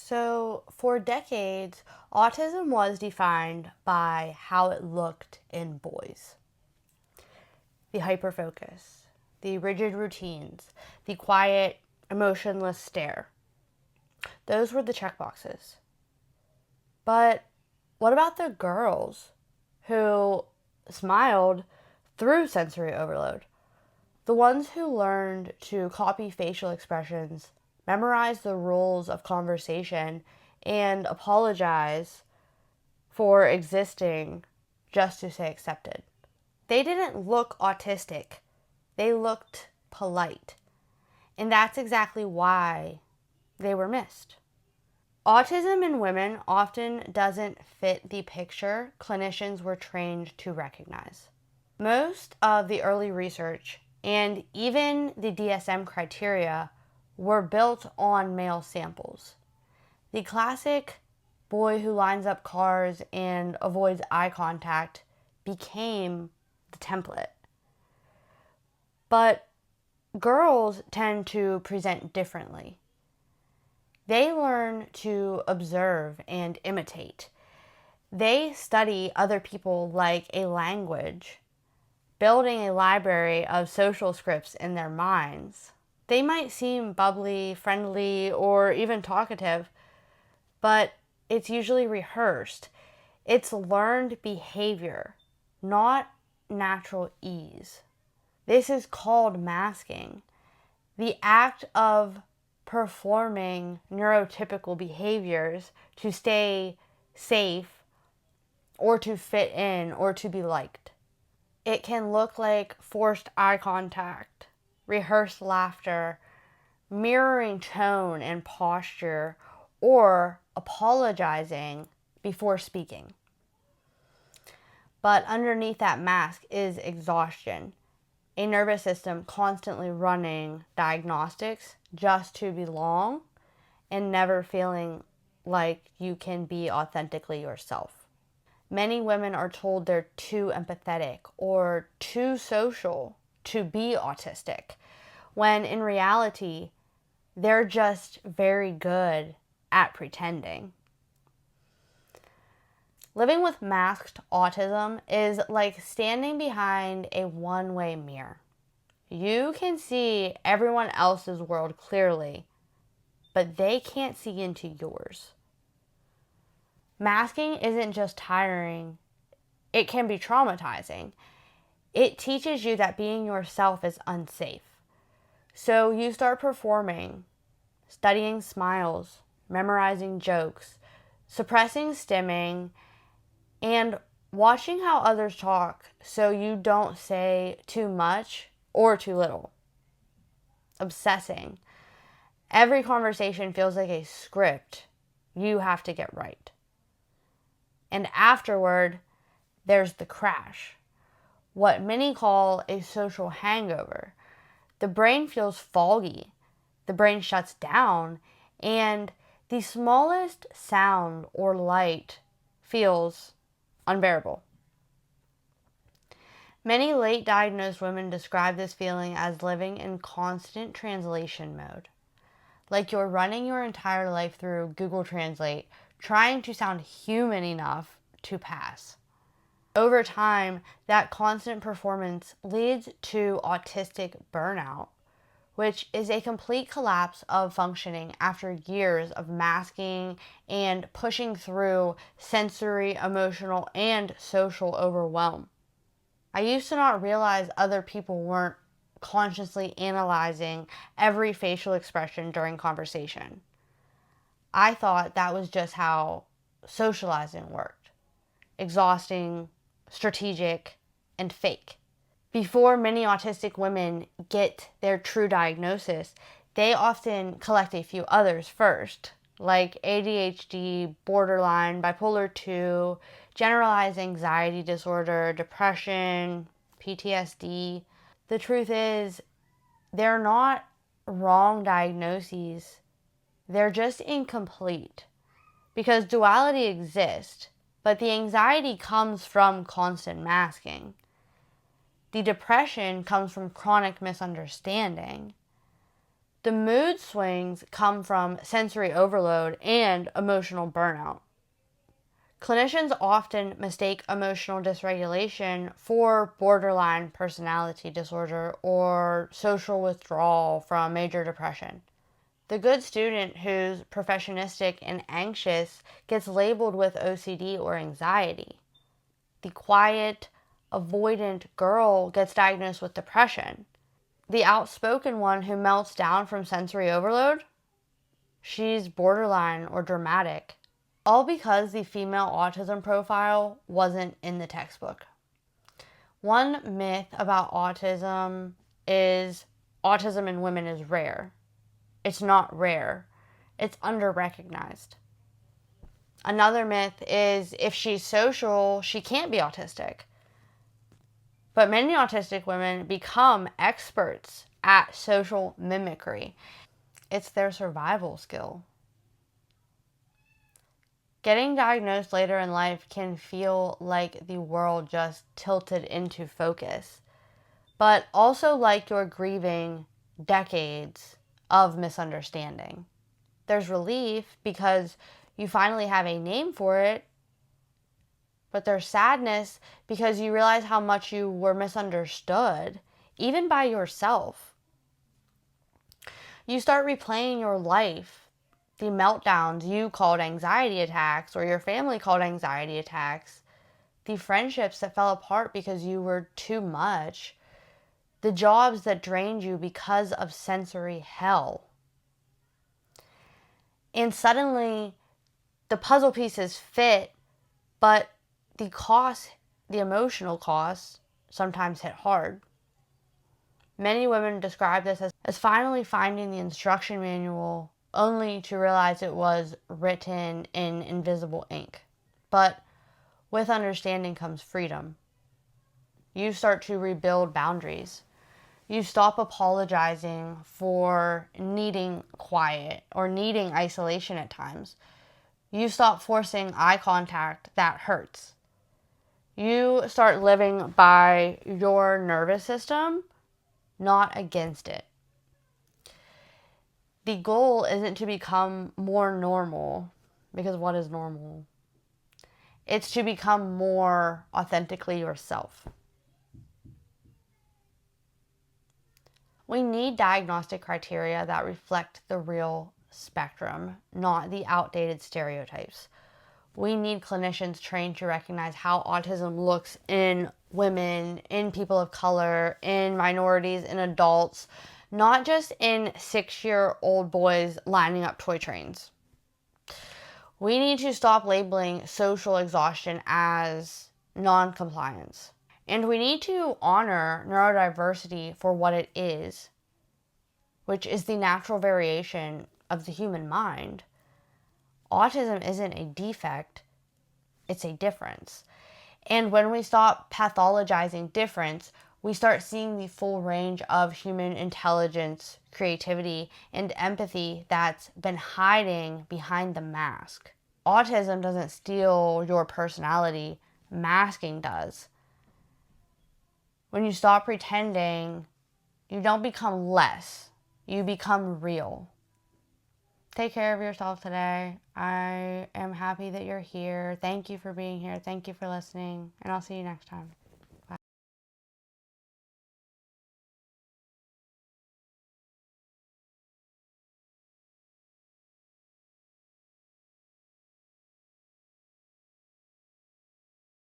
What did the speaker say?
So, for decades, autism was defined by how it looked in boys. The hyperfocus, the rigid routines, the quiet, emotionless stare. Those were the checkboxes. But what about the girls who smiled through sensory overload? The ones who learned to copy facial expressions, memorize the rules of conversation, and apologize for existing just to say accepted. They didn't look autistic, they looked polite. And that's exactly why they were missed. Autism in women often doesn't fit the picture clinicians were trained to recognize. Most of the early research and even the DSM criteria were built on male samples. The classic boy who lines up cars and avoids eye contact became the template. But girls tend to present differently. They learn to observe and imitate. They study other people like a language, building a library of social scripts in their minds. They might seem bubbly, friendly, or even talkative, but it's usually rehearsed. It's learned behavior, not natural ease. This is called masking. The act of performing neurotypical behaviors to stay safe or to fit in or to be liked. It can look like forced eye contact, rehearsed laughter, mirroring tone and posture, or apologizing before speaking. But underneath that mask is exhaustion, a nervous system constantly running diagnostics just to belong and never feeling like you can be authentically yourself. Many women are told they're too empathetic or too social to be autistic, when in reality, they're just very good at pretending. Living with masked autism is like standing behind a one-way mirror. You can see everyone else's world clearly, but they can't see into yours. Masking isn't just tiring, it can be traumatizing. It teaches you that being yourself is unsafe. So you start performing, studying smiles, memorizing jokes, suppressing stimming, and watching how others talk so you don't say too much or too little. Obsessing. Every conversation feels like a script you have to get right. And afterward, there's the crash, what many call a social hangover. The brain feels foggy, the brain shuts down, and the smallest sound or light feels unbearable. Many late diagnosed women describe this feeling as living in constant translation mode. Like you're running your entire life through Google Translate, trying to sound human enough to pass. Over time, that constant performance leads to autistic burnout, which is a complete collapse of functioning after years of masking and pushing through sensory, emotional, and social overwhelm. I used to not realize other people weren't consciously analyzing every facial expression during conversation. I thought that was just how socializing worked. Exhausting, strategic, and fake. Before many autistic women get their true diagnosis, they often collect a few others first, like ADHD, borderline, bipolar 2, generalized anxiety disorder, depression, PTSD. The truth is, they're not wrong diagnoses, they're just incomplete. Because duality exists, but the anxiety comes from constant masking. The depression comes from chronic misunderstanding. The mood swings come from sensory overload and emotional burnout. Clinicians often mistake emotional dysregulation for borderline personality disorder or social withdrawal from major depression. The good student who's perfectionistic and anxious gets labeled with OCD or anxiety. The quiet, avoidant girl gets diagnosed with depression. The outspoken one who melts down from sensory overload, she's borderline or dramatic. All because the female autism profile wasn't in the textbook. One myth about autism is autism in women is rare. It's not rare. It's under-recognized. Another myth is if she's social, she can't be autistic. But many autistic women become experts at social mimicry. It's their survival skill. Getting diagnosed later in life can feel like the world just tilted into focus, but also like you're grieving decades of misunderstanding. There's relief because you finally have a name for it, but there's sadness because you realize how much you were misunderstood, even by yourself. You start replaying your life, the meltdowns you called anxiety attacks or your family called anxiety attacks, the friendships that fell apart because you were too much, the jobs that drained you because of sensory hell. And suddenly, the puzzle pieces fit, but the cost, the emotional costs, sometimes hit hard. Many women describe this as finally finding the instruction manual only to realize it was written in invisible ink. But with understanding comes freedom. You start to rebuild boundaries. You stop apologizing for needing quiet or needing isolation at times. You stop forcing eye contact that hurts. You start living by your nervous system, not against it. The goal isn't to become more normal, because what is normal? It's to become more authentically yourself. We need diagnostic criteria that reflect the real spectrum, not the outdated stereotypes. We need clinicians trained to recognize how autism looks in women, in people of color, in minorities, in adults, not just in 6-year-old boys lining up toy trains. We need to stop labeling social exhaustion as non-compliance. And we need to honor neurodiversity for what it is, which is the natural variation of the human mind. Autism isn't a defect, it's a difference. And when we stop pathologizing difference, we start seeing the full range of human intelligence, creativity, and empathy that's been hiding behind the mask. Autism doesn't steal your personality, masking does. When you stop pretending, you don't become less, you become real. Take care of yourself today. I am happy that you're here. Thank you for being here. Thank you for listening. And I'll see you next time.